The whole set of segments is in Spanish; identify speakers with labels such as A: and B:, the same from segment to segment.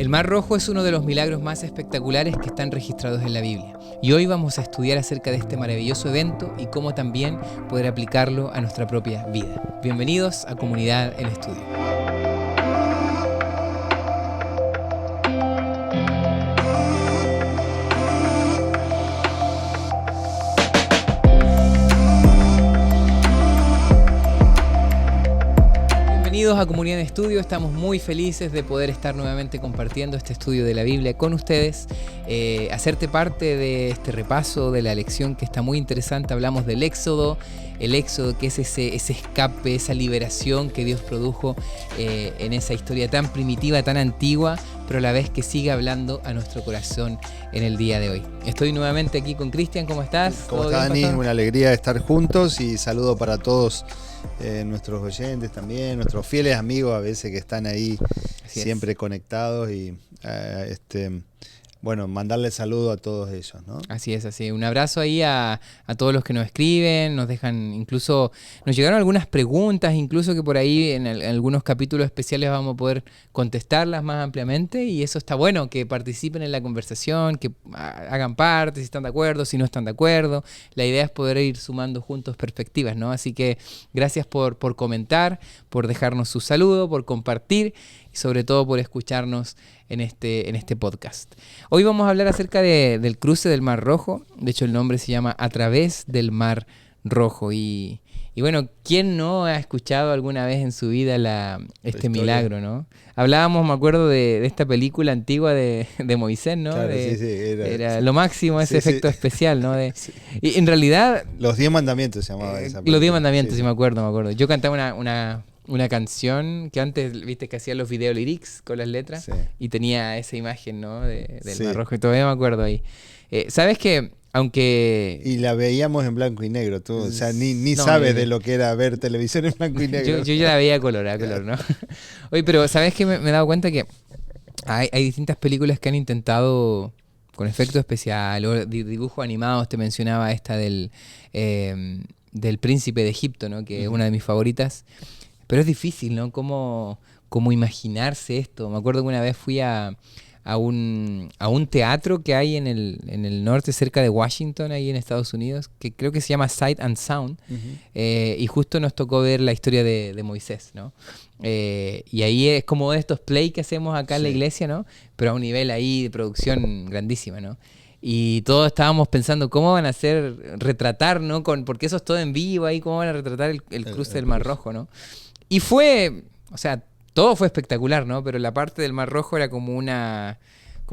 A: El Mar Rojo es uno de los milagros más espectaculares que están registrados en la Biblia. Y hoy vamos a estudiar acerca de este maravilloso evento y cómo también poder aplicarlo a nuestra propia vida. Bienvenidos a Comunidad en Estudio. Bienvenidos a Comunidad en Estudio, estamos muy felices de poder estar nuevamente compartiendo este estudio de la Biblia con ustedes, hacerte parte de este repaso de la lección que está muy interesante. Hablamos del Éxodo, el Éxodo que es ese escape, esa liberación que Dios produjo en esa historia tan primitiva, tan antigua, pero a la vez que sigue hablando a nuestro corazón en el día de hoy. Estoy nuevamente aquí con Cristian, ¿cómo estás?
B: ¿Cómo estás, Dani? Una alegría estar juntos y saludo para todos nuestros oyentes también, nuestros fieles amigos a veces que están ahí siempre conectados y bueno, mandarle saludo a todos ellos, ¿no?
A: Así es, así. Un abrazo ahí a todos los que nos escriben, nos dejan incluso, nos llegaron algunas preguntas, incluso que por ahí en algunos capítulos especiales vamos a poder contestarlas más ampliamente, y eso está bueno, que participen en la conversación, que hagan parte, si están de acuerdo, si no están de acuerdo. La idea es poder ir sumando juntos perspectivas, ¿no? Así que gracias por comentar, por dejarnos su saludo, por compartir y sobre todo por escucharnos en este podcast. Hoy vamos a hablar acerca del cruce del Mar Rojo. De hecho, el nombre se llama A través del Mar Rojo. Y bueno, ¿quién no ha escuchado alguna vez en su vida este milagro, ¿no? Hablábamos, me acuerdo, de esta película antigua de Moisés, ¿no?
B: Claro, sí,
A: era lo máximo ese efecto especial, ¿no? Y en realidad...
B: Los 10 mandamientos se llamaba esa película.
A: Los 10 mandamientos, sí, me acuerdo. Yo cantaba una canción que antes, viste, que hacían los video lyrics con las letras, y tenía esa imagen, ¿no? Del Mar Rojo, y todavía me acuerdo ahí. ¿Sabes qué? Aunque...
B: Y la veíamos en blanco y negro, tú, o sea, ni sabes de lo que era ver televisión en blanco y negro.
A: Yo ya la veía a color, ¿no? Oye, pero ¿sabes qué? Me he dado cuenta que hay distintas películas que han intentado con efecto especial o dibujos animados. Te mencionaba esta del Príncipe de Egipto, ¿no? Que es una de mis favoritas. Pero es difícil, ¿no? ¿Cómo imaginarse esto? Me acuerdo que una vez fui a un teatro que hay en el norte, cerca de Washington, ahí en Estados Unidos, que creo que se llama Sight and Sound, y justo nos tocó ver la historia de Moisés, ¿no? Y ahí es como de estos play que hacemos acá en la iglesia, ¿no? Pero a un nivel ahí de producción grandísima, ¿no? Y todos estábamos pensando cómo van a retratar, ¿no? Porque eso es todo en vivo ahí, cómo van a retratar el cruce del Mar Rojo, ¿no? Y todo fue espectacular, ¿no? Pero la parte del Mar Rojo era como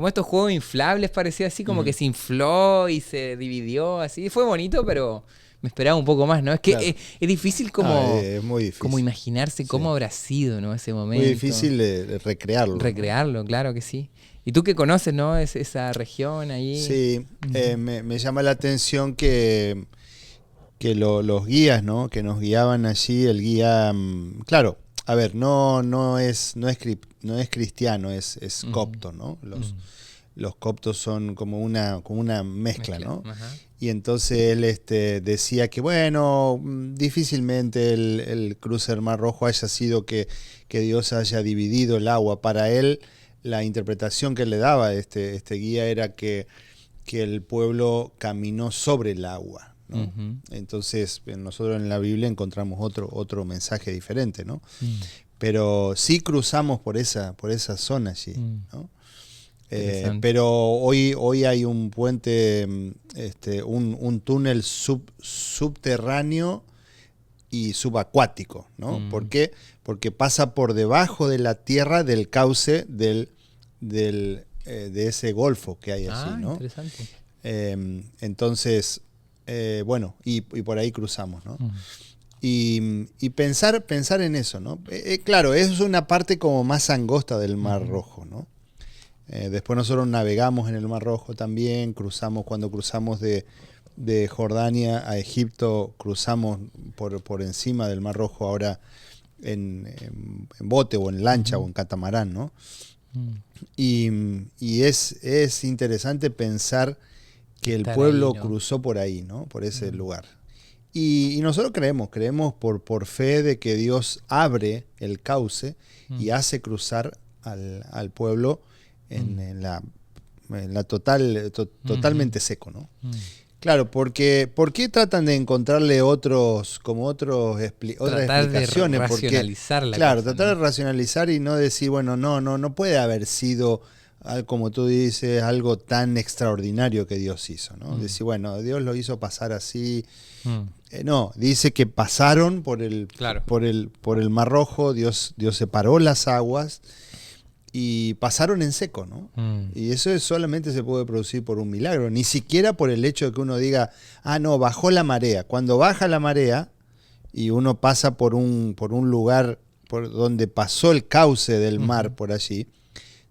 A: estos juegos inflables, parecía así, como que se infló y se dividió, así. Fue bonito, pero me esperaba un poco más, ¿no? Es que es difícil
B: es muy difícil.
A: Como imaginarse cómo habrá sido, ¿no? Ese momento.
B: Muy difícil de recrearlo.
A: Recrearlo, ¿no? Claro que sí. Y tú que conoces, ¿no? Esa región ahí.
B: Sí, me llama la atención que los guías, ¿no? Que nos guiaban allí, el guía, claro, a ver, no es cristiano, es copto, ¿no? Los coptos son como una mezcla, ¿no? Ajá. Y entonces él decía que, bueno, difícilmente el cruce del Mar Rojo haya sido que Dios haya dividido el agua. Para él, la interpretación que le daba este guía era que el pueblo caminó sobre el agua, ¿no? Uh-huh. Entonces nosotros en la Biblia encontramos otro mensaje diferente, ¿no? Pero sí cruzamos por esa zona allí, ¿no? Pero hoy hay un puente, un túnel subterráneo y subacuático, ¿no? ¿Por qué? Porque pasa por debajo de la tierra del cauce de ese golfo que hay allí, ¿no?
A: Interesante.
B: Entonces, bueno, y por ahí cruzamos, ¿no? Y pensar en eso, ¿no? Claro, eso es una parte como más angosta del Mar Rojo, ¿no? Después nosotros navegamos en el Mar Rojo también, cuando cruzamos de Jordania a Egipto, cruzamos por encima del Mar Rojo ahora en bote o en lancha o en catamarán, ¿no? Y es interesante pensar que el pueblo cruzó por ahí, ¿no? Por ese lugar. Y nosotros creemos por fe de que Dios abre el cauce y hace cruzar al pueblo en la totalmente seco, ¿no? Claro, porque ¿por qué tratan de encontrarle otras explicaciones?
A: De racionalizar la
B: claro,
A: cosa,
B: tratar
A: ¿no?
B: de racionalizar y no decir, bueno, no puede haber sido, como tú dices, algo tan extraordinario que Dios hizo, ¿no? Decir, bueno, Dios lo hizo pasar así. No, dice que pasaron por el Mar Rojo, Dios separó las aguas y pasaron en seco, ¿no? Y eso solamente se puede producir por un milagro, ni siquiera por el hecho de que uno diga, no, bajó la marea. Cuando baja la marea y uno pasa por un lugar por donde pasó el cauce del mar por allí,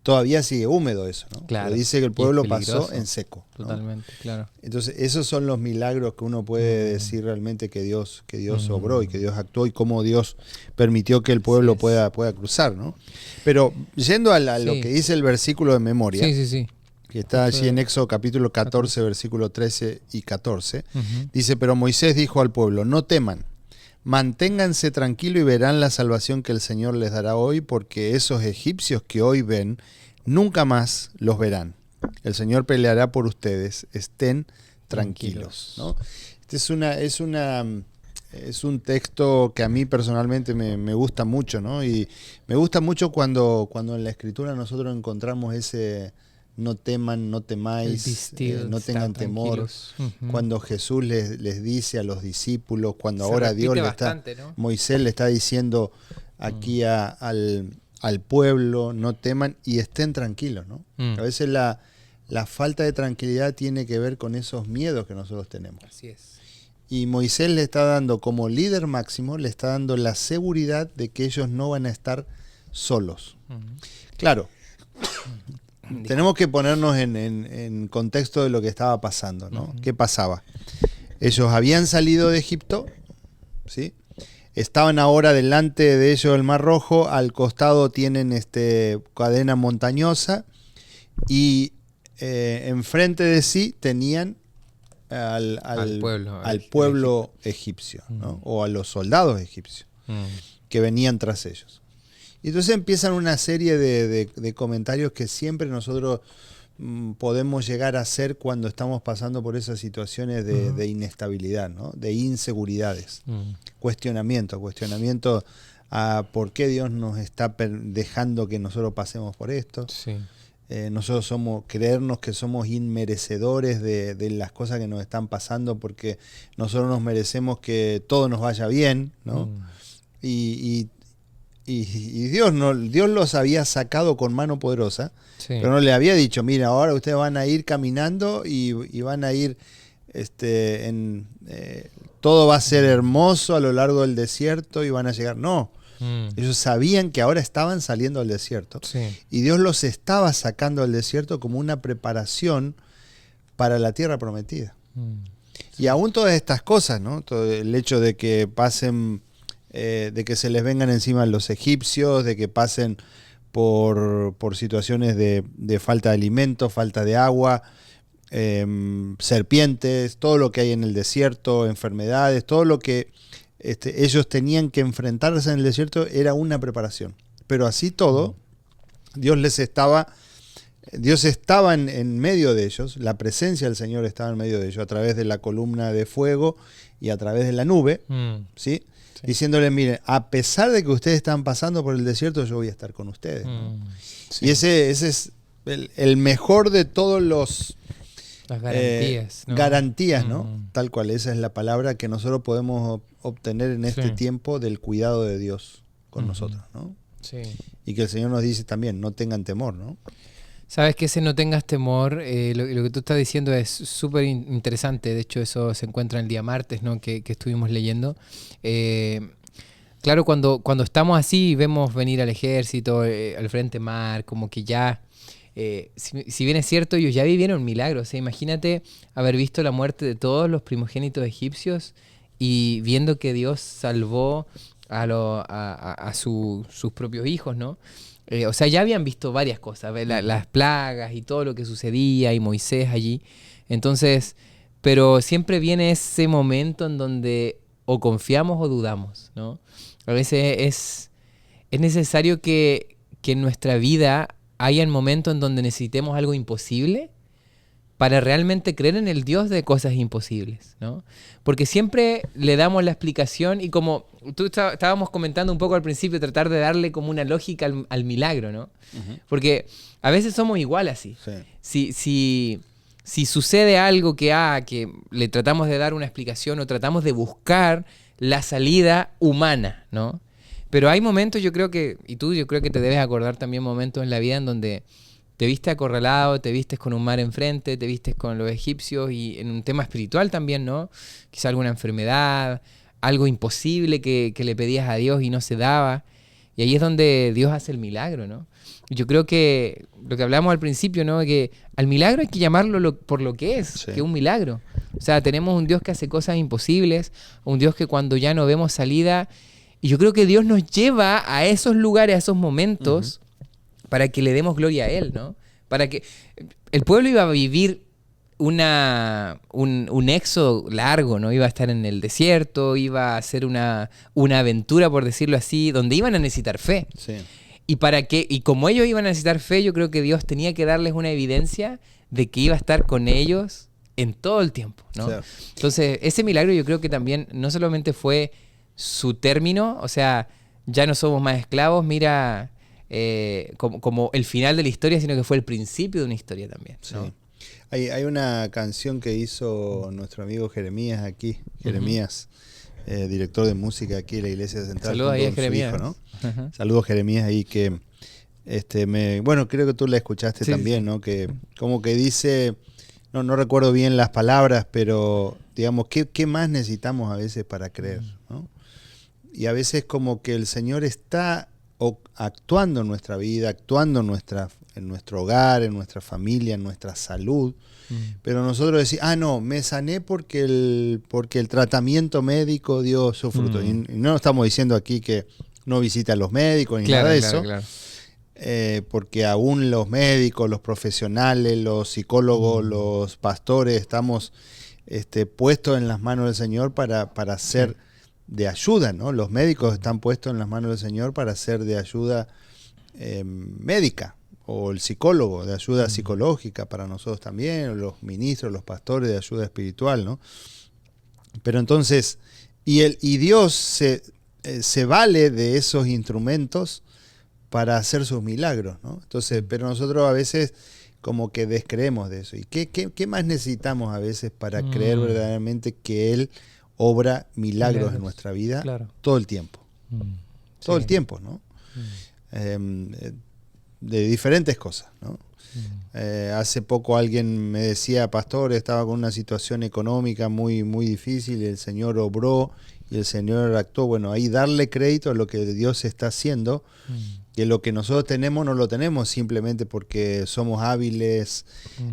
B: todavía sigue húmedo eso, ¿no?
A: Claro.
B: Pero dice que el pueblo pasó en seco, ¿no?
A: Totalmente, claro.
B: Entonces, esos son los milagros que uno puede decir realmente que Dios obró y que Dios actuó y cómo Dios permitió que el pueblo pueda cruzar, ¿no? Pero yendo a lo que dice el versículo de memoria, que está allí en Éxodo capítulo 14, versículo 13 y 14, dice, pero Moisés dijo al pueblo, no teman, manténganse tranquilos y verán la salvación que el Señor les dará hoy, porque esos egipcios que hoy ven, nunca más los verán. El Señor peleará por ustedes, estén tranquilos, ¿no? Este es un texto que a mí personalmente me gusta mucho, ¿no? Y me gusta mucho cuando en la Escritura nosotros encontramos ese no teman, no temáis, no tengan temor. Cuando Jesús les dice a los discípulos, cuando ahora Dios Moisés le está diciendo aquí al pueblo, no teman y estén tranquilos, ¿no? A veces la falta de tranquilidad tiene que ver con esos miedos que nosotros tenemos.
A: Así es.
B: Y Moisés le está dando, como líder máximo, le está dando la seguridad de que ellos no van a estar solos. Claro, tenemos que ponernos en contexto de lo que estaba pasando, ¿no? ¿Qué pasaba? Ellos habían salido de Egipto, ¿sí? Estaban ahora delante de ellos el Mar Rojo, al costado tienen cadena montañosa y enfrente de sí tenían al pueblo egipcio, ¿no? O a los soldados egipcios que venían tras ellos. Y entonces empiezan una serie de comentarios que siempre nosotros podemos llegar a hacer cuando estamos pasando por esas situaciones de inestabilidad, ¿no? De inseguridades, cuestionamiento a por qué Dios nos está dejando que nosotros pasemos por esto. Nosotros creernos que somos inmerecedores de las cosas que nos están pasando porque nosotros nos merecemos que todo nos vaya bien, ¿no? Y Dios los había sacado con mano poderosa, pero no le había dicho, mira, ahora ustedes van a ir caminando y van a ir, todo va a ser hermoso a lo largo del desierto y van a llegar. No, ellos sabían que ahora estaban saliendo al desierto y Dios los estaba sacando al desierto como una preparación para la tierra prometida. Y aún todas estas cosas, ¿no? Todo el hecho de que pasen... de que se les vengan encima los egipcios, de que pasen por situaciones de falta de alimento, falta de agua, serpientes, todo lo que hay en el desierto, enfermedades, todo lo que ellos tenían que enfrentarse en el desierto era una preparación. Pero así todo, Dios estaba en medio de ellos, la presencia del Señor estaba en medio de ellos, a través de la columna de fuego y a través de la nube, ¿sí? Diciéndole, miren, a pesar de que ustedes están pasando por el desierto, yo voy a estar con ustedes, ¿no? Y ese es el mejor de todos las garantías, ¿no? Garantías, ¿no? Tal cual, esa es la palabra que nosotros podemos obtener en este tiempo del cuidado de Dios con nosotros, ¿no? Y que el Señor nos dice también, no tengan temor, ¿no?
A: Sabes que ese no tengas temor, lo que tú estás diciendo es súper interesante. De hecho, eso se encuentra el día martes, ¿no? que estuvimos leyendo. Claro, cuando estamos así y vemos venir al ejército, al frente mar, como que ya, si bien es cierto, ellos ya vivieron milagros. O sea, imagínate haber visto la muerte de todos los primogénitos egipcios y viendo que Dios salvó a sus propios hijos, ¿no? O sea, ya habían visto varias cosas, las plagas y todo lo que sucedía y Moisés allí. Entonces, pero siempre viene ese momento en donde o confiamos o dudamos, ¿no? A veces es necesario que en nuestra vida hayan momentos en donde necesitemos algo imposible para realmente creer en el Dios de cosas imposibles, ¿no? Porque siempre le damos la explicación y como estábamos comentando un poco al principio, tratar de darle como una lógica al milagro, ¿no? Uh-huh. Porque a veces somos igual así. Sí. Si sucede algo que le tratamos de dar una explicación o tratamos de buscar la salida humana, ¿no? Pero hay momentos, yo creo que te debes acordar también momentos en la vida en donde te viste acorralado, te vistes con un mar enfrente, te vistes con los egipcios y en un tema espiritual también, ¿no? Quizá alguna enfermedad, algo imposible que le pedías a Dios y no se daba. Y ahí es donde Dios hace el milagro, ¿no? Yo creo que lo que hablamos al principio, ¿no? Que al milagro hay que llamarlo por lo que es, que es un milagro. O sea, tenemos un Dios que hace cosas imposibles, un Dios que cuando ya no vemos salida, y yo creo que Dios nos lleva a esos lugares, a esos momentos, para que le demos gloria a Él, ¿no? Para que el pueblo iba a vivir un éxodo largo, ¿no? Iba a estar en el desierto, iba a ser una aventura, por decirlo así, donde iban a necesitar fe. Sí. Y como ellos iban a necesitar fe, yo creo que Dios tenía que darles una evidencia de que iba a estar con ellos en todo el tiempo, ¿no? Claro. Entonces, ese milagro yo creo que también no solamente fue su término, o sea, ya no somos más esclavos, mira, como el final de la historia, sino que fue el principio de una historia también, ¿no? Sí.
B: Hay una canción que hizo nuestro amigo Jeremías aquí, director de música aquí en la Iglesia Central.
A: Saludos ahí a Jeremías.
B: Hijo, ¿no? Saludos Jeremías ahí que, bueno, creo que tú la escuchaste también, ¿no? Que como que dice, no recuerdo bien las palabras, pero digamos, ¿qué más necesitamos a veces para creer, ¿no? Y a veces como que el Señor está actuando en nuestra vida, actuando en nuestro hogar, en nuestra familia, en nuestra salud, pero nosotros decimos, no, me sané porque el tratamiento médico dio su fruto. Y no estamos diciendo aquí que no visite a los médicos ni nada de eso, claro. Porque aún los médicos, los profesionales, los psicólogos, los pastores, estamos puestos en las manos del Señor para ser de ayuda, ¿no? Los médicos están puestos en las manos del Señor para ser de ayuda médica, o el psicólogo de ayuda psicológica para nosotros también, o los ministros, los pastores de ayuda espiritual, ¿no? Pero entonces, y Dios se vale de esos instrumentos para hacer sus milagros, ¿no? Entonces, pero nosotros a veces como que descreemos de eso. ¿Y qué más necesitamos a veces para creer verdaderamente que Él obra milagros en nuestra vida? Claro. Todo el tiempo? Todo el tiempo, ¿no? De diferentes cosas, ¿no? Hace poco alguien me decía, pastor, estaba con una situación económica muy, muy difícil y el Señor obró y el Señor actuó. Bueno, ahí darle crédito a lo que Dios está haciendo, que lo que nosotros tenemos no lo tenemos simplemente porque somos hábiles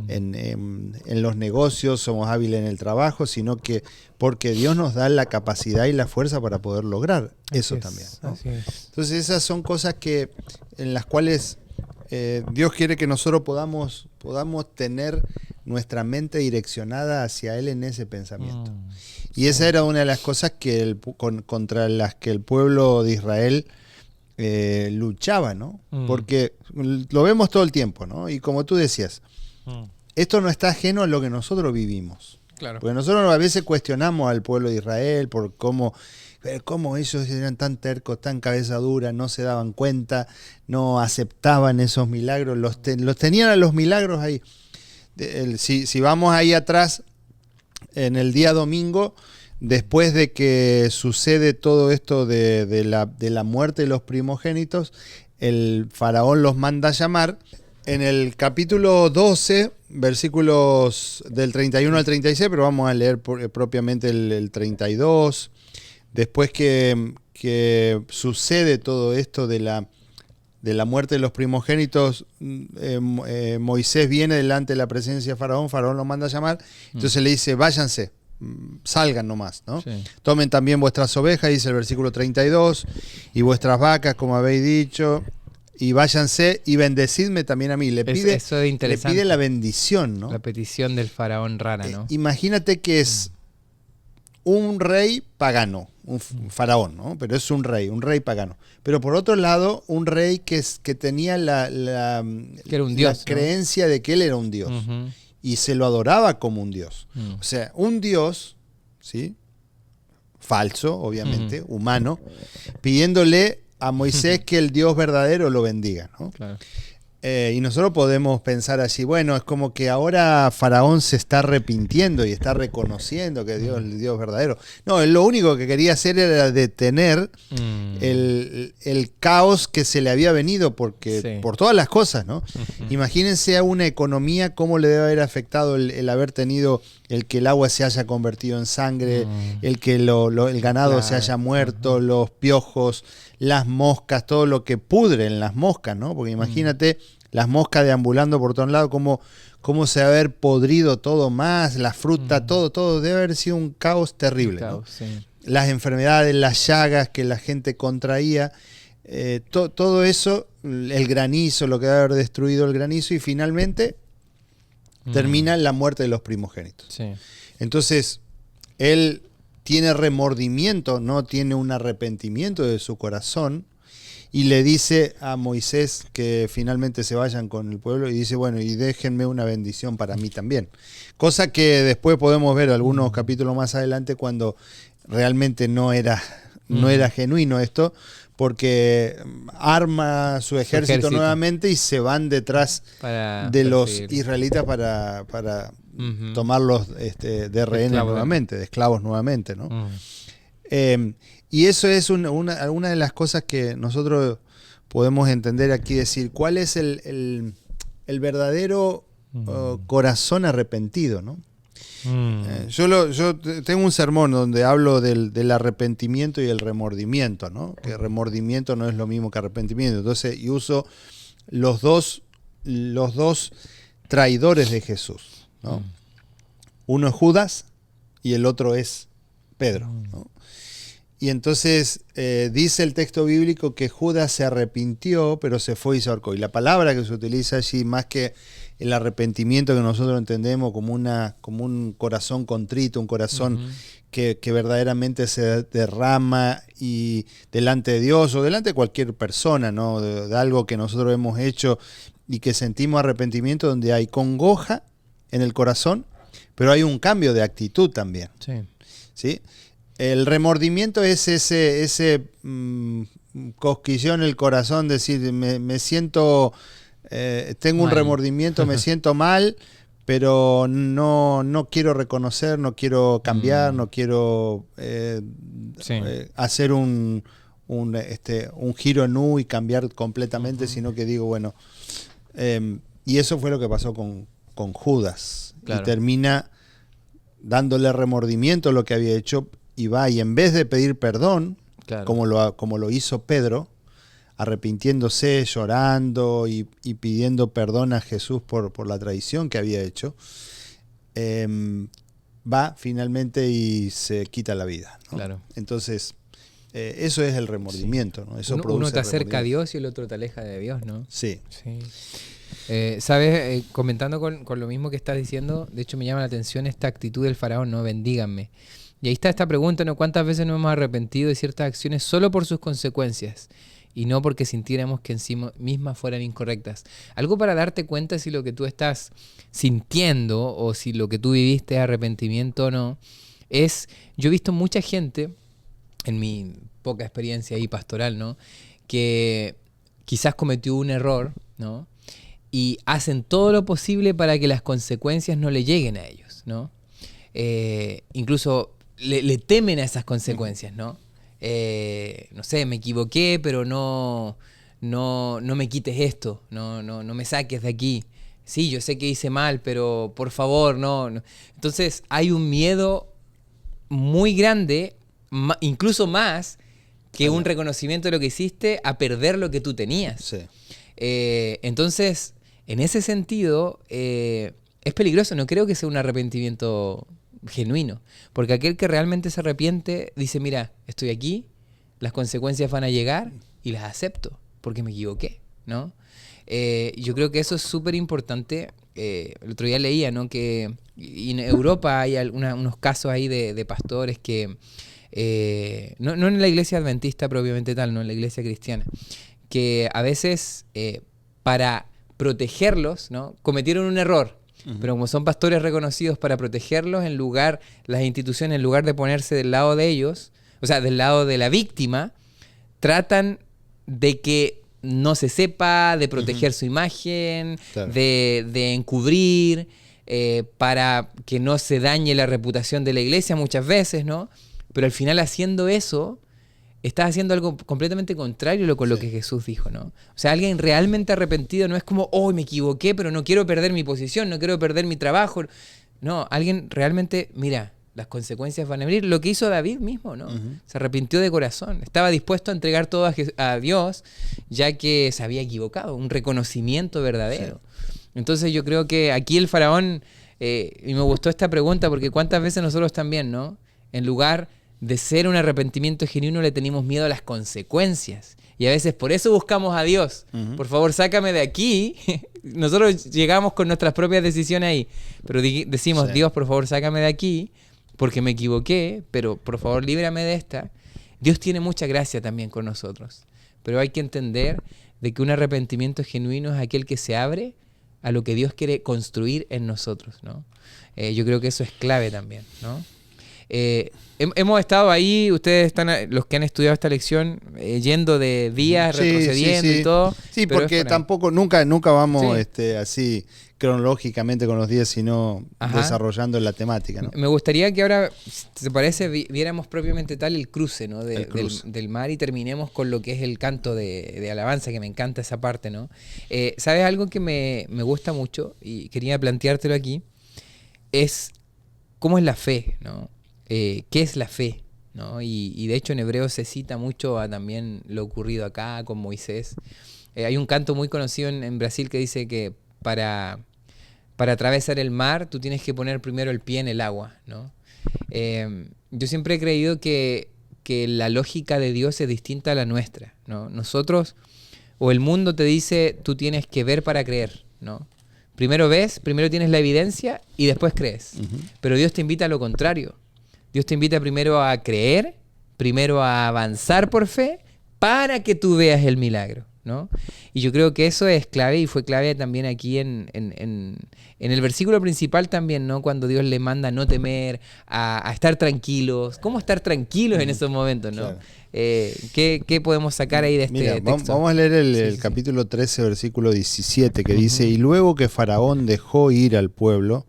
B: en los negocios, somos hábiles en el trabajo, sino que porque Dios nos da la capacidad y la fuerza para poder lograr eso también, ¿no? Así es. Entonces esas son cosas en las cuales Dios quiere que nosotros podamos tener nuestra mente direccionada hacia Él en ese pensamiento. Y esa era una de las cosas contra las que el pueblo de Israel luchaba, ¿no? Porque lo vemos todo el tiempo, ¿no? Y como tú decías, esto no está ajeno a lo que nosotros vivimos. Claro. Porque nosotros a veces cuestionamos al pueblo de Israel por cómo ellos eran tan tercos, tan cabeza dura, no se daban cuenta, no aceptaban esos milagros, los tenían a los milagros ahí. Si vamos ahí atrás, en el día domingo, después de que sucede todo esto de la muerte de los primogénitos, el faraón los manda a llamar. En el capítulo 12, versículos del 31 al 36, pero vamos a leer propiamente el 32. Después que sucede todo esto de la muerte de los primogénitos, Moisés viene delante de la presencia de Faraón lo manda a llamar, entonces le dice, váyanse, salgan nomás, ¿no? Sí. Tomen también vuestras ovejas, dice el versículo 32, y vuestras vacas, como habéis dicho, y váyanse y bendecidme también a mí.
A: Eso es interesante.
B: Le pide la bendición, ¿no?
A: La petición del faraón rara, ¿no?
B: Imagínate que es un rey pagano, un faraón, ¿no? Pero es un rey pagano. Pero por otro lado, un rey que tenía
A: que era un dios,
B: la creencia de que él era un dios.
A: Uh-huh.
B: Y se lo adoraba como un dios. O sea, un dios, ¿sí? Falso, obviamente, humano, pidiéndole a Moisés que el Dios verdadero lo bendiga, ¿no?
A: Claro.
B: Y nosotros podemos pensar así, bueno, es como que ahora Faraón se está arrepintiendo y está reconociendo que Dios es el Dios verdadero. No, él lo único que quería hacer era detener el caos que se le había venido porque, por todas las cosas, ¿no? Imagínense a una economía cómo le debe haber afectado el haber tenido el que el agua se haya convertido en sangre, el que el ganado se haya muerto, los piojos, las moscas, todo lo que pudre en las moscas, ¿no? Porque imagínate las moscas deambulando por todos lados, cómo se debe haber podrido todo más, la fruta, todo debe haber sido un caos terrible, ¿no? Las enfermedades, las llagas que la gente contraía, todo eso, el granizo, lo que debe haber destruido el granizo, y finalmente termina la muerte de los primogénitos. Sí. Entonces, él tiene remordimiento, no tiene un arrepentimiento de su corazón, y le dice a Moisés que finalmente se vayan con el pueblo, y dice, bueno, y déjenme una bendición para mí también. Cosa que después podemos ver algunos capítulos más adelante cuando realmente no era genuino esto, porque arma su ejército nuevamente y se van detrás de los israelitas para tomarlos de rehenes nuevamente, de esclavos nuevamente, ¿no? Y eso es una de las cosas que nosotros podemos entender aquí, decir, ¿cuál es el verdadero corazón arrepentido, ¿no? Yo tengo un sermón donde hablo del arrepentimiento y el remordimiento, ¿no? Que remordimiento no es lo mismo que arrepentimiento. Entonces, y uso los dos traidores de Jesús, ¿no? Uno es Judas y el otro es Pedro, ¿no? Y entonces dice el texto bíblico que Judas se arrepintió, pero se fue y se ahorcó. Y la palabra que se utiliza allí, más que el arrepentimiento que nosotros entendemos como un corazón contrito, un corazón que verdaderamente se derrama y delante de Dios o delante de cualquier persona, ¿no? De algo que nosotros hemos hecho y que sentimos arrepentimiento, donde hay congoja en el corazón, pero hay un cambio de actitud también. ¿Sí? El remordimiento es ese cosquillón en el corazón, decir, me siento, tengo un remordimiento, me siento mal, pero no quiero reconocer, no quiero cambiar, no quiero hacer un giro en U y cambiar completamente, sino que digo, bueno, y eso fue lo que pasó con Judas. Claro. Y termina dándole remordimiento a lo que había hecho, y va, y en vez de pedir perdón, claro, como lo hizo Pedro, arrepintiéndose, llorando y pidiendo perdón a Jesús por la traición que había hecho, va finalmente y se quita la vida, ¿no? Claro. Entonces, eso es el remordimiento, ¿no? Eso
A: uno te acerca a Dios y el otro te aleja de Dios, ¿no?
B: Sí.
A: ¿Sabes? Comentando con lo mismo que estás diciendo, de hecho me llama la atención esta actitud del faraón, ¿no? Bendíganme. Y ahí está esta pregunta, ¿no? ¿Cuántas veces nos hemos arrepentido de ciertas acciones solo por sus consecuencias y no porque sintiéramos que en sí mismas fueran incorrectas? Algo para darte cuenta si lo que tú estás sintiendo o si lo que tú viviste es arrepentimiento o no, es, yo he visto mucha gente, en mi poca experiencia ahí pastoral, ¿no? Que quizás cometió un error, ¿no? Y hacen todo lo posible para que las consecuencias no le lleguen a ellos, ¿no? Incluso le temen a esas consecuencias, ¿no? No sé, me equivoqué, pero no me quites esto, no me saques de aquí. Sí, yo sé que hice mal, pero por favor, no. Entonces hay un miedo muy grande, incluso más que un reconocimiento de lo que hiciste, a perder lo que tú tenías.
B: Sí.
A: Entonces, en ese sentido, es peligroso. No creo que sea un arrepentimiento genuino, porque aquel que realmente se arrepiente dice, mira, estoy aquí, las consecuencias van a llegar y las acepto porque me equivoqué, ¿no? Yo creo que eso es súper importante. El otro día leía, ¿no? Que en Europa hay unos casos ahí de pastores que no en la iglesia adventista propiamente tal, no en la iglesia cristiana, que a veces para protegerlos, ¿no? Cometieron un error. Pero como son pastores reconocidos para protegerlos, las instituciones, en lugar de ponerse del lado de ellos, o sea, del lado de la víctima, tratan de que no se sepa, de proteger su imagen,
B: Claro.
A: de encubrir, para que no se dañe la reputación de la iglesia muchas veces, ¿no? Pero al final, haciendo eso, estás haciendo algo completamente contrario con lo que Jesús dijo, ¿no? O sea, alguien realmente arrepentido no es como, oh, me equivoqué, pero no quiero perder mi posición, no quiero perder mi trabajo. No, alguien realmente, mira, las consecuencias van a venir. Lo que hizo David mismo, ¿no? Se arrepintió de corazón. Estaba dispuesto a entregar todo a Dios, ya que se había equivocado. Un reconocimiento verdadero. Sí. Entonces yo creo que aquí el faraón, y me gustó esta pregunta, porque cuántas veces nosotros también, ¿no? En lugar de ser un arrepentimiento genuino, le tenemos miedo a las consecuencias. Y a veces por eso buscamos a Dios. Por favor, sácame de aquí. Nosotros llegamos con nuestras propias decisiones ahí. Pero decimos, Dios, por favor, sácame de aquí, porque me equivoqué, pero por favor, líbrame de esta. Dios tiene mucha gracia también con nosotros. Pero hay que entender de que un arrepentimiento genuino es aquel que se abre a lo que Dios quiere construir en nosotros, ¿no? Yo creo que eso es clave también, ¿no? Hemos estado ahí, ustedes están, los que han estudiado esta lección, yendo de días, retrocediendo y todo.
B: Sí, porque tampoco, nunca vamos así cronológicamente con los días, sino desarrollando la temática, ¿no?
A: Me gustaría que ahora, si te parece, viéramos propiamente tal el cruce, ¿no? Del mar, y terminemos con lo que es el canto de alabanza, que me encanta esa parte, ¿no? ¿Sabes algo que me gusta mucho y quería planteártelo aquí? Es cómo es la fe, ¿no? ¿Qué es la fe? ¿No? Y de hecho en Hebreos se cita mucho a también lo ocurrido acá con Moisés. Hay un canto muy conocido en Brasil que dice que para atravesar el mar tú tienes que poner primero el pie en el agua, ¿no? Yo siempre he creído que la lógica de Dios es distinta a la nuestra, ¿no? Nosotros, o el mundo te dice, tú tienes que ver para creer, ¿no? Primero ves, primero tienes la evidencia y después crees. Pero Dios te invita a lo contrario. Dios te invita primero a creer, primero a avanzar por fe, para que tú veas el milagro, ¿no? Y yo creo que eso es clave, y fue clave también aquí en el versículo principal también, ¿no? Cuando Dios le manda a no temer, a estar tranquilos. ¿Cómo estar tranquilos en esos momentos, no? Claro. ¿Qué podemos sacar ahí de este texto?
B: Vamos a leer el capítulo 13, versículo 17, que dice: Y luego que Faraón dejó ir al pueblo,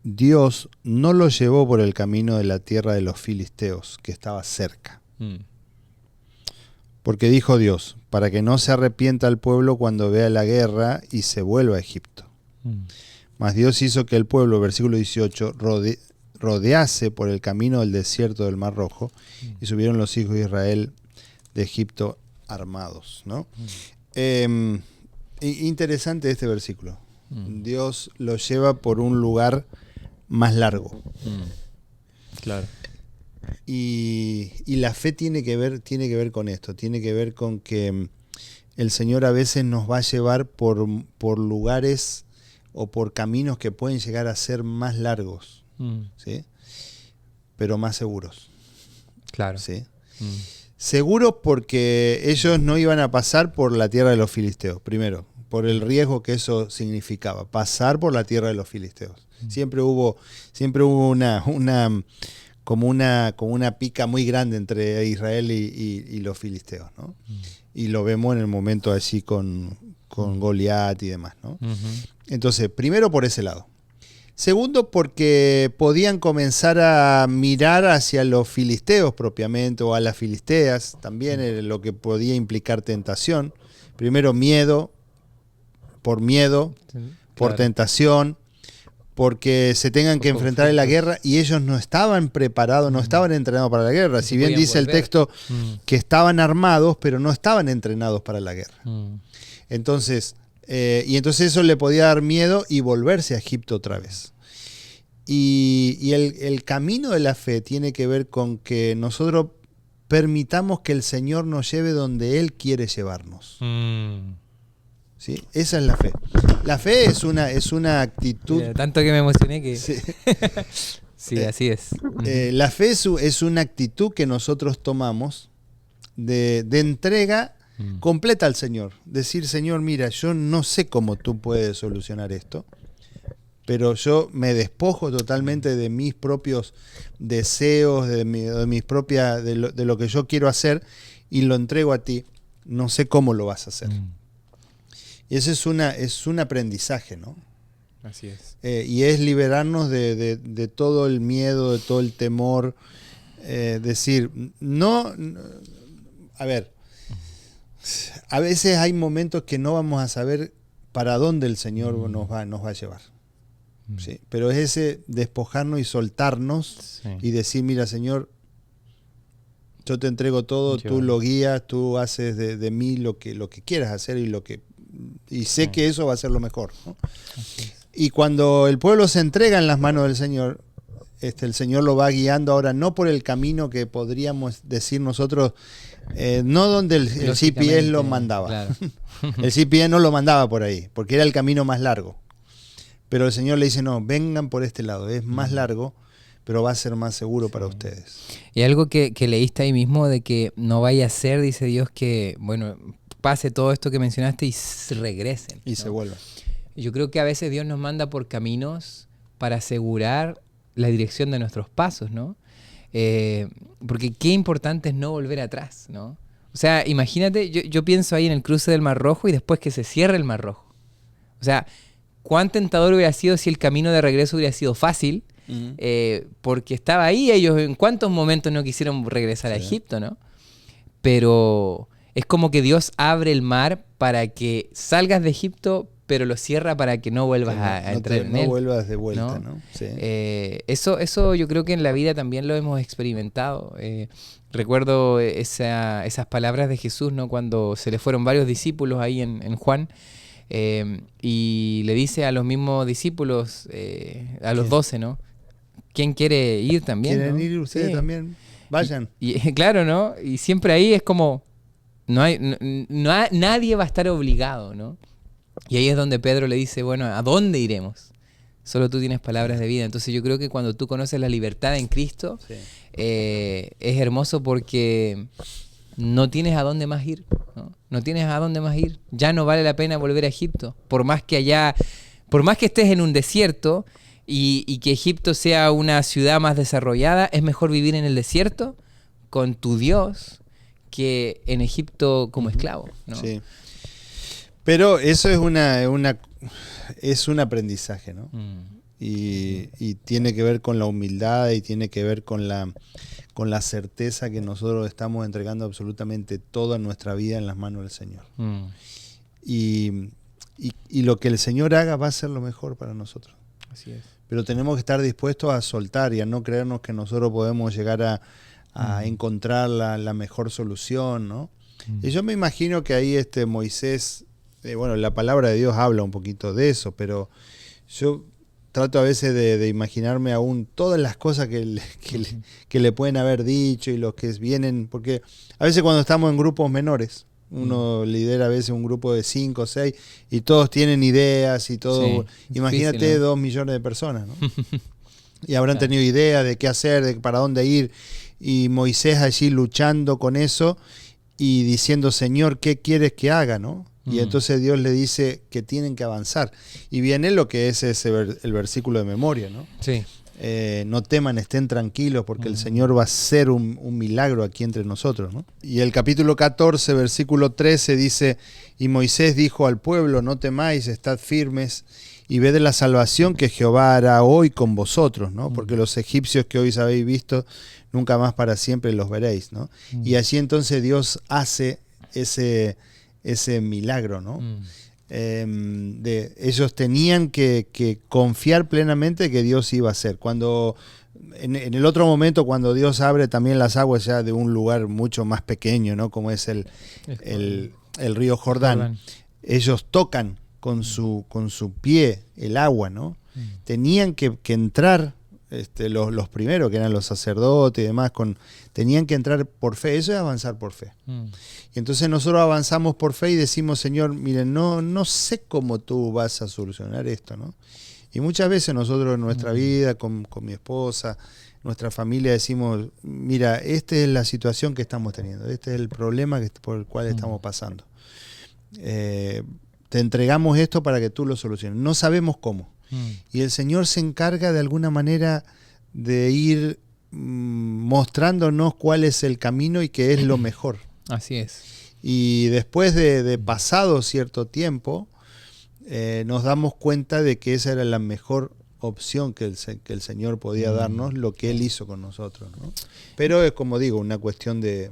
B: Dios no lo llevó por el camino de la tierra de los filisteos, que estaba cerca. Porque dijo Dios, para que no se arrepienta el pueblo cuando vea la guerra y se vuelva a Egipto. Mas Dios hizo que el pueblo, versículo 18, rodease por el camino del desierto del Mar Rojo, y subieron los hijos de Israel de Egipto armados, ¿no? Interesante este versículo. Dios lo lleva por un lugar más largo.
A: Claro.
B: Y la fe tiene que ver con esto, tiene que ver con que el Señor a veces nos va a llevar por lugares o por caminos que pueden llegar a ser más largos, ¿sí? Pero más seguros.
A: Claro.
B: ¿Sí? Seguros porque ellos no iban a pasar por la tierra de los filisteos, primero, por el riesgo que eso significaba, pasar por la tierra de los filisteos. Siempre hubo como una pica muy grande entre Israel y los filisteos, ¿no? Y lo vemos en el momento así con Goliat y demás, ¿no? Entonces, primero por ese lado. Segundo, porque podían comenzar a mirar hacia los filisteos propiamente, o a las filisteas, también lo que podía implicar tentación. Primero miedo, por tentación, porque se tengan que enfrentar en la guerra, y ellos no estaban preparados, no estaban entrenados para la guerra. Si bien dice el texto que estaban armados, pero no estaban entrenados para la guerra. Entonces eso le podía dar miedo y volverse a Egipto otra vez. Y el camino de la fe tiene que ver con que nosotros permitamos que el Señor nos lleve donde Él quiere llevarnos. ¿Sí? Esa es la fe. La fe es una actitud.
A: Mira, tanto que me emocioné que.
B: Sí.
A: Sí, así es.
B: La fe es una actitud que nosotros tomamos de entrega completa al Señor. Decir, Señor, mira, yo no sé cómo tú puedes solucionar esto, pero yo me despojo totalmente de mis propios deseos, de lo que yo quiero hacer, y lo entrego a ti. No sé cómo lo vas a hacer. Y ese es un aprendizaje, ¿no?
A: Así es.
B: Y es liberarnos de todo el miedo, de todo el temor. Decir, a ver, a veces hay momentos que no vamos a saber para dónde el Señor nos va a llevar. Sí, pero es ese despojarnos y soltarnos y decir, mira, Señor, yo te entrego todo, tú lo guías, tú haces de mí lo que quieras hacer y sé que eso va a ser lo mejor, ¿no? Y cuando el pueblo se entrega en las manos del Señor, el Señor lo va guiando ahora no por el camino que podríamos decir nosotros, no donde el GPS lo mandaba. Claro. El GPS no lo mandaba por ahí, porque era el camino más largo. Pero el Señor le dice, no, vengan por este lado, es más largo, pero va a ser más seguro para ustedes.
A: Y algo que leíste ahí mismo, de que no vaya a ser, dice Dios, que, bueno, pase todo esto que mencionaste y regresen.
B: Y se vuelvan.
A: Yo creo que a veces Dios nos manda por caminos para asegurar la dirección de nuestros pasos, ¿no? Porque qué importante es no volver atrás, ¿no? O sea, imagínate, yo pienso ahí en el cruce del Mar Rojo y después que se cierre el Mar Rojo. O sea, cuán tentador hubiera sido si el camino de regreso hubiera sido fácil, porque estaba ahí, ellos en cuántos momentos no quisieron regresar a Egipto, ¿no? Pero es como que Dios abre el mar para que salgas de Egipto, pero lo cierra para que no vuelvas a entrar en él.
B: No vuelvas de vuelta, ¿no? Sí.
A: Eso yo creo que en la vida también lo hemos experimentado. Recuerdo esas palabras de Jesús, ¿no? Cuando se le fueron varios discípulos ahí en Juan, y le dice a los mismos discípulos, a los 12, ¿no? ¿Quién quiere ir también?
B: ¿Quieren
A: ¿no?
B: ir ustedes también? Vayan.
A: Y claro, ¿no? Y siempre ahí es como, nadie va a estar obligado, ¿no? Y ahí es donde Pedro le dice, bueno, ¿a dónde iremos? Solo tú tienes palabras de vida. Entonces yo creo que cuando tú conoces la libertad en Cristo, es hermoso porque no tienes a dónde más ir, ¿no? No tienes a dónde más ir. Ya no vale la pena volver a Egipto. Por más que estés en un desierto y que Egipto sea una ciudad más desarrollada, es mejor vivir en el desierto con tu Dios que en Egipto como esclavo, ¿no?
B: Sí. Pero eso es un aprendizaje, ¿no? Y tiene que ver con la humildad y tiene que ver con la certeza que nosotros estamos entregando absolutamente toda nuestra vida en las manos del Señor. Y lo que el Señor haga va a ser lo mejor para nosotros.
A: Así es.
B: Pero tenemos que estar dispuestos a soltar y a no creernos que nosotros podemos llegar a encontrar la mejor solución, ¿no? Y yo me imagino que ahí Moisés, bueno, la palabra de Dios habla un poquito de eso, pero yo trato a veces de imaginarme aún todas las cosas que le pueden haber dicho y los que vienen, porque a veces cuando estamos en grupos menores, uno lidera a veces un grupo de 5 o 6 y todos tienen ideas y todo. Sí, imagínate difícil, ¿no? 2 millones de personas, ¿no? Y habrán tenido idea de qué hacer, de para dónde ir, y Moisés allí luchando con eso y diciendo, Señor, ¿qué quieres que haga, no? Y entonces Dios le dice que tienen que avanzar. Y viene lo que es el versículo de memoria, ¿no?
A: Sí.
B: No teman, estén tranquilos, porque el Señor va a hacer un milagro aquí entre nosotros, ¿no? Y el capítulo 14, versículo 13 dice, y Moisés dijo al pueblo, no temáis, estad firmes, y ved la salvación que Jehová hará hoy con vosotros, ¿no? Porque los egipcios que hoy habéis visto, nunca más para siempre los veréis, ¿no? Y allí entonces Dios hace ese milagro, ¿no? Ellos tenían que confiar plenamente que Dios iba a hacer. Cuando en el otro momento, cuando Dios abre también las aguas ya de un lugar mucho más pequeño, ¿no? Como es el río Jordán, ellos tocan con su pie el agua, ¿no? Tenían que entrar los primeros, que eran los sacerdotes y demás, tenían que entrar por fe. Eso es avanzar por fe. Y entonces nosotros avanzamos por fe y decimos, Señor, miren, no sé cómo tú vas a solucionar esto, ¿no? Y muchas veces nosotros en nuestra vida, con mi esposa, nuestra familia, decimos, mira, esta es la situación que estamos teniendo, este es el problema por el cual estamos pasando. Te entregamos esto para que tú lo soluciones. No sabemos cómo. Y el Señor se encarga de alguna manera de ir mostrándonos cuál es el camino y qué es lo mejor.
A: Así es.
B: Y después de pasado cierto tiempo, nos damos cuenta de que esa era la mejor opción que el Señor podía darnos, lo que Él hizo con nosotros, ¿no? Pero es, como digo, una cuestión de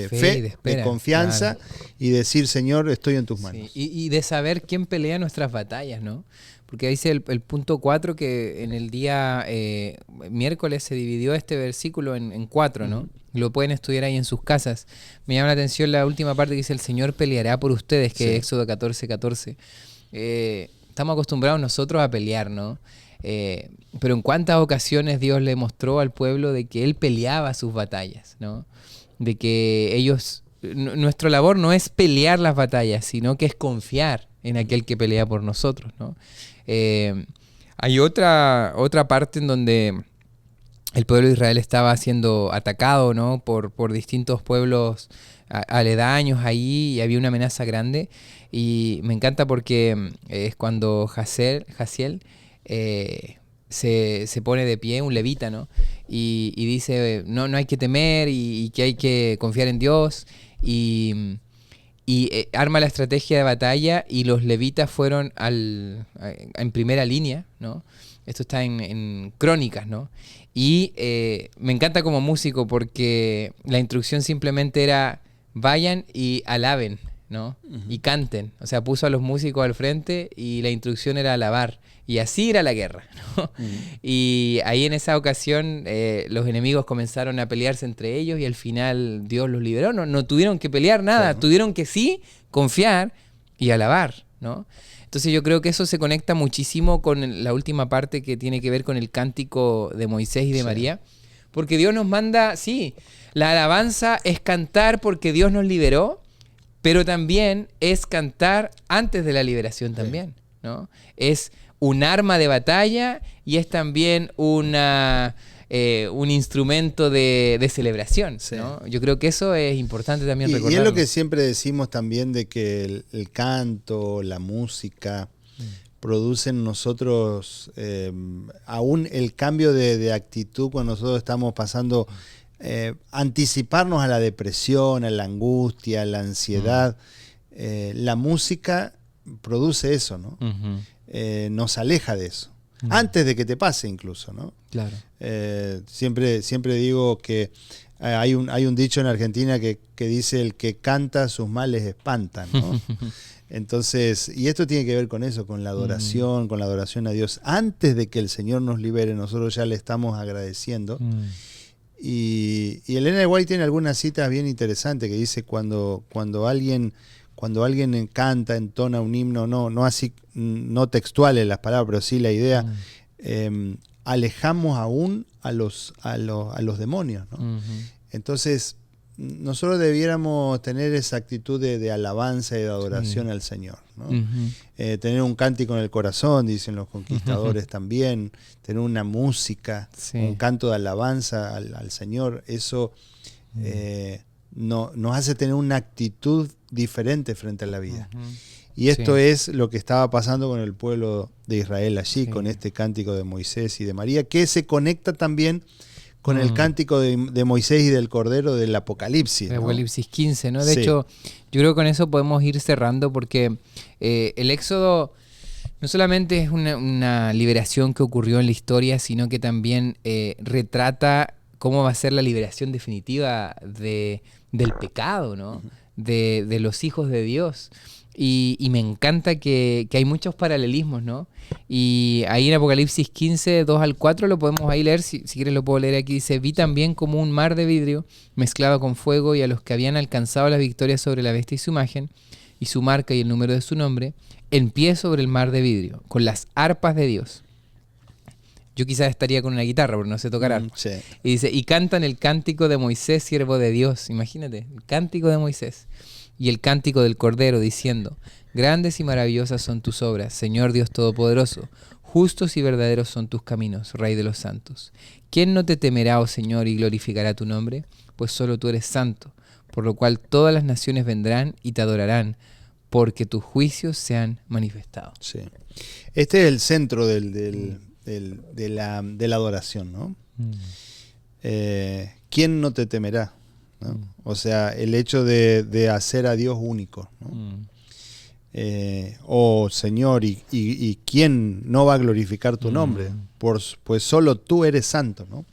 B: fe, de confianza, claro. Y decir, Señor, estoy en tus manos.
A: Sí. Y de saber quién pelea nuestras batallas, ¿no? Porque dice el punto 4 que en el día miércoles se dividió este versículo en 4, ¿no? Lo pueden estudiar ahí en sus casas. Me llama la atención la última parte que dice, el Señor peleará por ustedes, que es Éxodo 14:14. Estamos acostumbrados nosotros a pelear, ¿no? Pero en cuántas ocasiones Dios le mostró al pueblo de que Él peleaba sus batallas, ¿no? De que ellos, nuestra labor no es pelear las batallas, sino que es confiar en aquel que pelea por nosotros, ¿no? Hay otra parte en donde el pueblo de Israel estaba siendo atacado, ¿no? por distintos pueblos aledaños ahí, y había una amenaza grande. Y me encanta porque es cuando Jaziel se pone de pie, un levita, ¿no? Y dice, no hay que temer y que hay que confiar en Dios. Y arma la estrategia de batalla, y los levitas fueron en primera línea, ¿no? Esto está en Crónicas, ¿no? Y me encanta como músico porque la instrucción simplemente era vayan y alaben, ¿no? Y canten. O sea, puso a los músicos al frente y la instrucción era alabar. Y así era la guerra, ¿no? Y ahí en esa ocasión los enemigos comenzaron a pelearse entre ellos y al final Dios los liberó. No tuvieron que pelear nada, tuvieron que sí confiar y alabar, ¿no? Entonces yo creo que eso se conecta muchísimo con la última parte que tiene que ver con el cántico de Moisés y de María. Porque Dios nos manda, la alabanza es cantar porque Dios nos liberó, pero también es cantar antes de la liberación también, ¿no? Es un arma de batalla y es también un instrumento de celebración, ¿no? Yo creo que eso es importante también recordarlo.
B: Y es lo que siempre decimos también, de que el canto, la música, producen en nosotros aún el cambio de actitud cuando nosotros estamos pasando, anticiparnos a la depresión, a la angustia, a la ansiedad. La música produce eso, ¿no? Nos aleja de eso. Antes de que te pase incluso, ¿no?
A: Claro.
B: Siempre digo que hay un dicho en Argentina que dice, el que canta sus males espanta, ¿no? Entonces, y esto tiene que ver con eso, con la adoración, con la adoración a Dios. Antes de que el Señor nos libere, nosotros ya le estamos agradeciendo. Y Elena de White tiene algunas citas bien interesantes que dice cuando alguien canta, entona un himno, no así, no textuales las palabras, pero sí la idea, alejamos aún a los demonios, ¿no? Entonces, nosotros debiéramos tener esa actitud de alabanza y de adoración al Señor, ¿no? Tener un cántico en el corazón, dicen los conquistadores también, tener una música, un canto de alabanza al Señor, eso nos hace tener una actitud diferente frente a la vida. Y esto es lo que estaba pasando con el pueblo de Israel allí, con este cántico de Moisés y de María, que se conecta también con el cántico de Moisés y del Cordero del Apocalipsis, ¿no?
A: Apocalipsis 15, ¿no? De hecho, yo creo que con eso podemos ir cerrando, porque el Éxodo no solamente es una liberación que ocurrió en la historia, sino que también retrata cómo va a ser la liberación definitiva del pecado, ¿no? De los hijos de Dios. Y me encanta que hay muchos paralelismos, ¿no? Y ahí en Apocalipsis 15, 2 al 4 lo podemos ahí leer, si quieres lo puedo leer aquí. Dice, vi también como un mar de vidrio mezclado con fuego, y a los que habían alcanzado la victoria sobre la bestia y su imagen, y su marca y el número de su nombre, en pie sobre el mar de vidrio, con las arpas de Dios. Yo quizás estaría con una guitarra, pero no sé tocar arpa.
B: Sí.
A: Y dice, y cantan el cántico de Moisés, siervo de Dios. Imagínate, el cántico de Moisés. Y el cántico del Cordero, diciendo, grandes y maravillosas son tus obras, Señor Dios Todopoderoso. Justos y verdaderos son tus caminos, Rey de los santos. ¿Quién no te temerá, oh Señor, y glorificará tu nombre? Pues solo tú eres santo, por lo cual todas las naciones vendrán y te adorarán, porque tus juicios se han manifestado.
B: Sí. Este es el centro de la adoración, ¿no? ¿Quién no te temerá? ¿No? O sea, el hecho de hacer a Dios único, ¿no? Oh Señor, y ¿quién no va a glorificar tu nombre? Pues solo tú eres santo, ¿no?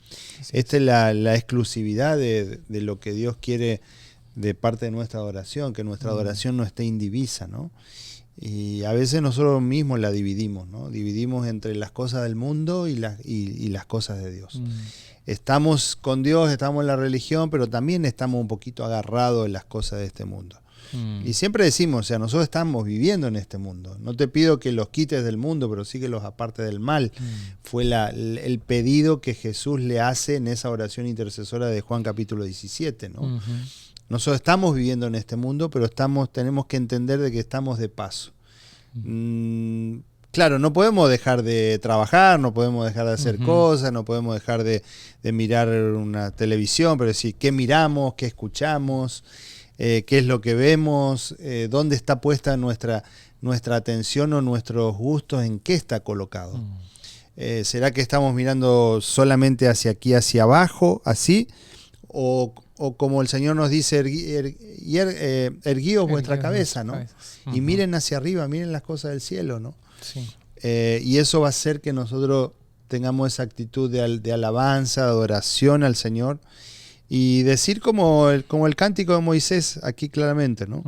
B: Esta es la exclusividad de lo que Dios quiere de parte de nuestra adoración, que nuestra adoración no esté indivisa, ¿no? Y a veces nosotros mismos la dividimos, ¿no? Dividimos entre las cosas del mundo y las cosas de Dios. Estamos con Dios, estamos en la religión, pero también estamos un poquito agarrados en las cosas de este mundo. Y siempre decimos, o sea, nosotros estamos viviendo en este mundo. No te pido que los quites del mundo, pero sí que los apartes del mal. Fue el pedido que Jesús le hace en esa oración intercesora de Juan capítulo 17, ¿no? Nosotros estamos viviendo en este mundo, pero tenemos que entender de que estamos de paso. Claro, no podemos dejar de trabajar, no podemos dejar de hacer cosas, no podemos dejar de mirar una televisión, pero decir qué miramos, qué escuchamos, qué es lo que vemos, dónde está puesta nuestra atención o nuestros gustos, en qué está colocado. ¿Será que estamos mirando solamente hacia aquí, hacia abajo, así? ¿O como el Señor nos dice, erguíos vuestra cabeza, ¿no? Y miren hacia arriba, miren las cosas del cielo, ¿no?
A: Sí.
B: Y eso va a hacer que nosotros tengamos esa actitud de alabanza, de adoración al Señor, y decir como el cántico de Moisés aquí claramente, ¿no?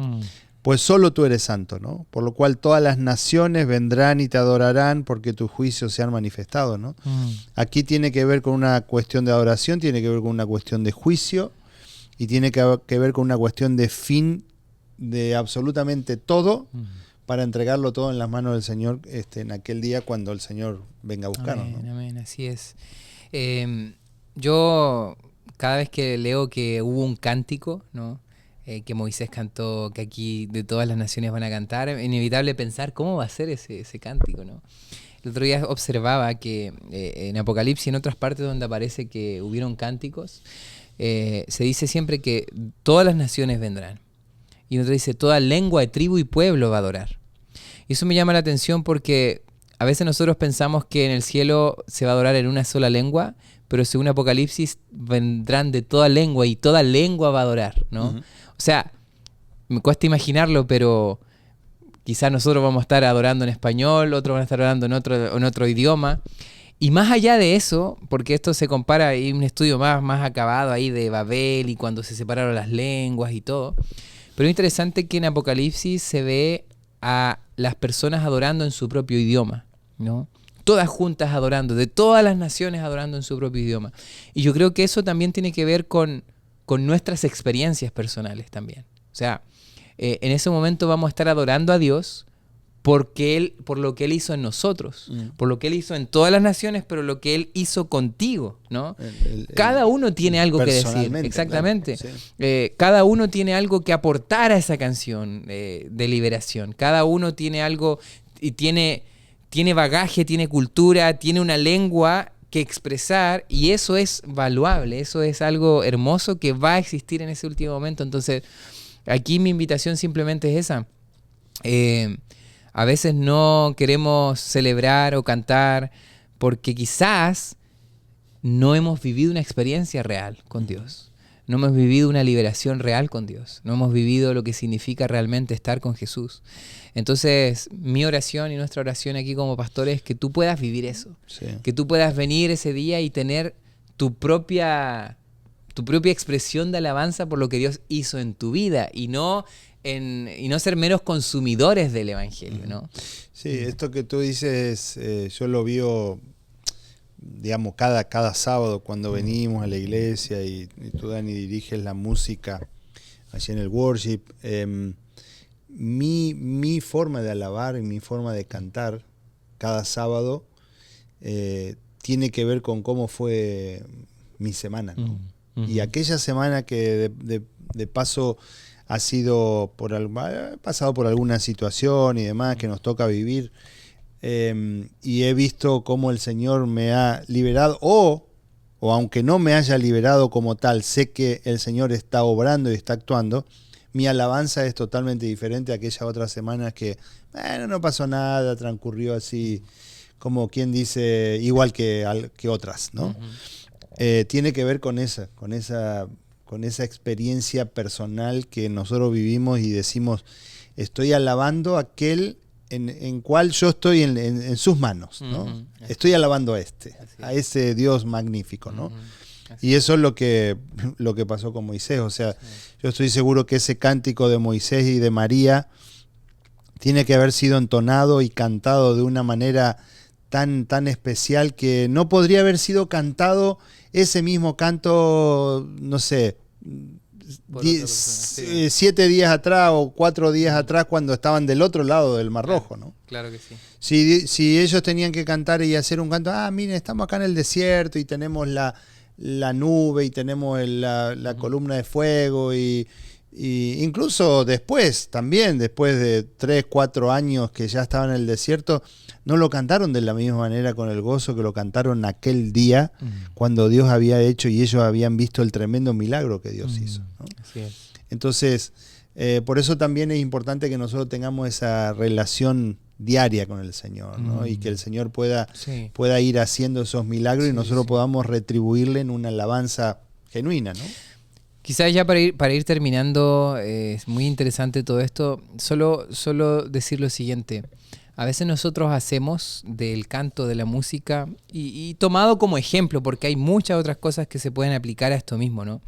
B: Pues solo tú eres santo, ¿no? Por lo cual todas las naciones vendrán y te adorarán porque tus juicios se han manifestado, ¿no? Aquí tiene que ver con una cuestión de adoración, tiene que ver con una cuestión de juicio y tiene que ver con una cuestión de fin de absolutamente todo para entregarlo todo en las manos del Señor en aquel día cuando el Señor venga a buscarnos,
A: Amén,
B: ¿no?
A: amén, así es. Yo cada vez que leo que hubo un cántico, ¿no? Que Moisés cantó, que aquí de todas las naciones van a cantar, es inevitable pensar cómo va a ser ese cántico, ¿no? El otro día observaba que en Apocalipsis y en otras partes donde aparece que hubieron cánticos, se dice siempre que todas las naciones vendrán. Y en otro dice, toda lengua, de tribu y pueblo va a adorar. Y eso me llama la atención porque a veces nosotros pensamos que en el cielo se va a adorar en una sola lengua, pero según Apocalipsis vendrán de toda lengua y toda lengua va a adorar, ¿no? O sea, me cuesta imaginarlo, pero quizás nosotros vamos a estar adorando en español, otros van a estar adorando en otro idioma. Y más allá de eso, porque esto se compara, hay un estudio más acabado ahí de Babel y cuando se separaron las lenguas y todo. Pero es interesante que en Apocalipsis se ve a las personas adorando en su propio idioma, ¿no? Todas juntas adorando, de todas las naciones adorando en su propio idioma. Y yo creo que eso también tiene que ver con nuestras experiencias personales también. O sea, en ese momento vamos a estar adorando a Dios por lo que Él hizo en nosotros, por lo que Él hizo en todas las naciones, pero lo que Él hizo contigo, ¿no? Cada uno tiene algo que decir, exactamente.
B: Claro, sí.
A: Cada uno tiene algo que aportar a esa canción de liberación. Cada uno tiene algo y tiene bagaje, tiene cultura, tiene una lengua que expresar, y eso es valuable, eso es algo hermoso que va a existir en ese último momento. Entonces, aquí mi invitación simplemente es esa. A veces no queremos celebrar o cantar porque quizás no hemos vivido una experiencia real con Dios. No hemos vivido una liberación real con Dios. No hemos vivido lo que significa realmente estar con Jesús. Entonces, mi oración y nuestra oración aquí como pastores es que tú puedas vivir eso.
B: Sí.
A: Que tú puedas venir ese día y tener tu propia expresión de alabanza por lo que Dios hizo en tu vida y no ser meros consumidores del Evangelio, ¿no?
B: Sí, esto que tú dices, yo lo vivo, digamos, cada sábado cuando venimos a la iglesia y tú, Dani, diriges la música allí en el worship. Mi forma de alabar y mi forma de cantar cada sábado tiene que ver con cómo fue mi semana, ¿no? Y aquella semana que de paso ha pasado por alguna situación y demás que nos toca vivir, y he visto cómo el Señor me ha liberado, o aunque no me haya liberado como tal, sé que el Señor está obrando y está actuando. Mi alabanza es totalmente diferente a aquellas otras semanas que, bueno, no pasó nada, transcurrió así, como quien dice, igual que otras, ¿no? Tiene que ver con esa experiencia personal que nosotros vivimos y decimos, estoy alabando a aquel en cual yo estoy en sus manos, ¿no? Estoy alabando a ese Dios magnífico, ¿no? Y eso es lo que pasó con Moisés. O sea, yo estoy seguro que ese cántico de Moisés y de María tiene que haber sido entonado y cantado de una manera tan especial que no podría haber sido cantado ese mismo canto, no sé, 7 días atrás o 4 días atrás, cuando estaban del otro lado del Mar Rojo, ¿no?
A: Claro que sí.
B: Si ellos tenían que cantar y hacer un canto, miren, estamos acá en el desierto y tenemos la nube y tenemos la columna de fuego y incluso después de 3, 4 años que ya estaban en el desierto, no lo cantaron de la misma manera con el gozo que lo cantaron aquel día cuando Dios había hecho y ellos habían visto el tremendo milagro que Dios hizo, ¿no?
A: Así es.
B: Entonces, por eso también es importante que nosotros tengamos esa relación diaria con el Señor, ¿no? Y que el Señor pueda ir haciendo esos milagros y nosotros podamos retribuirle en una alabanza genuina, ¿no?
A: Quizás ya para ir terminando, es muy interesante todo esto, solo decir lo siguiente. A veces nosotros hacemos del canto, de la música, y tomado como ejemplo, porque hay muchas otras cosas que se pueden aplicar a esto mismo, ¿no?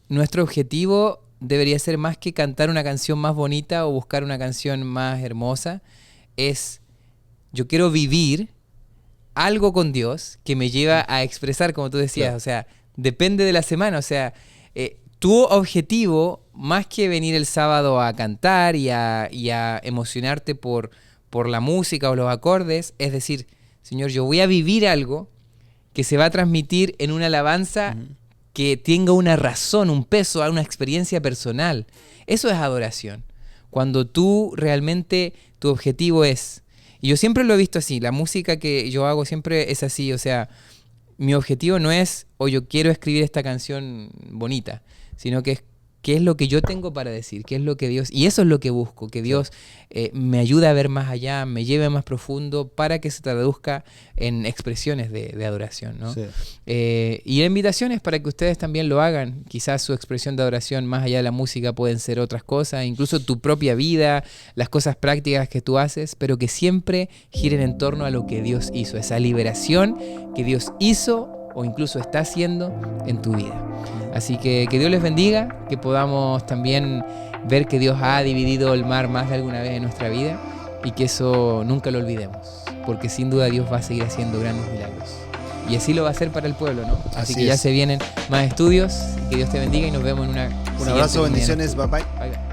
A: Nuestro objetivo debería ser, más que cantar una canción más bonita o buscar una canción más hermosa, yo quiero vivir algo con Dios que me lleva a expresar, como tú decías, claro. O sea, depende de la semana, o sea, tu objetivo, más que venir el sábado a cantar y a emocionarte por la música o los acordes, es decir, Señor, yo voy a vivir algo que se va a transmitir en una alabanza que tenga una razón, un peso, una experiencia personal. Eso es adoración. Cuando tú realmente, tu objetivo es, y yo siempre lo he visto así, la música que yo hago siempre es así, o sea, mi objetivo no es, yo quiero escribir esta canción bonita, sino que es qué es lo que yo tengo para decir, qué es lo que Dios... Y eso es lo que busco, que Dios me ayude a ver más allá, me lleve más profundo para que se traduzca en expresiones de adoración, ¿no? Sí. Y la invitación es para que ustedes también lo hagan. Quizás su expresión de adoración más allá de la música pueden ser otras cosas, incluso tu propia vida, las cosas prácticas que tú haces, pero que siempre giren en torno a lo que Dios hizo, esa liberación que Dios hizo o incluso está haciendo en tu vida. Así que Dios les bendiga, que podamos también ver que Dios ha dividido el mar más de alguna vez en nuestra vida y que eso nunca lo olvidemos, porque sin duda Dios va a seguir haciendo grandes milagros. Y así lo va a hacer para el pueblo, ¿no? Así que ya se vienen más estudios, que Dios te bendiga y nos vemos en una...
B: Un abrazo, bendiciones, bye bye.
A: Bye, bye.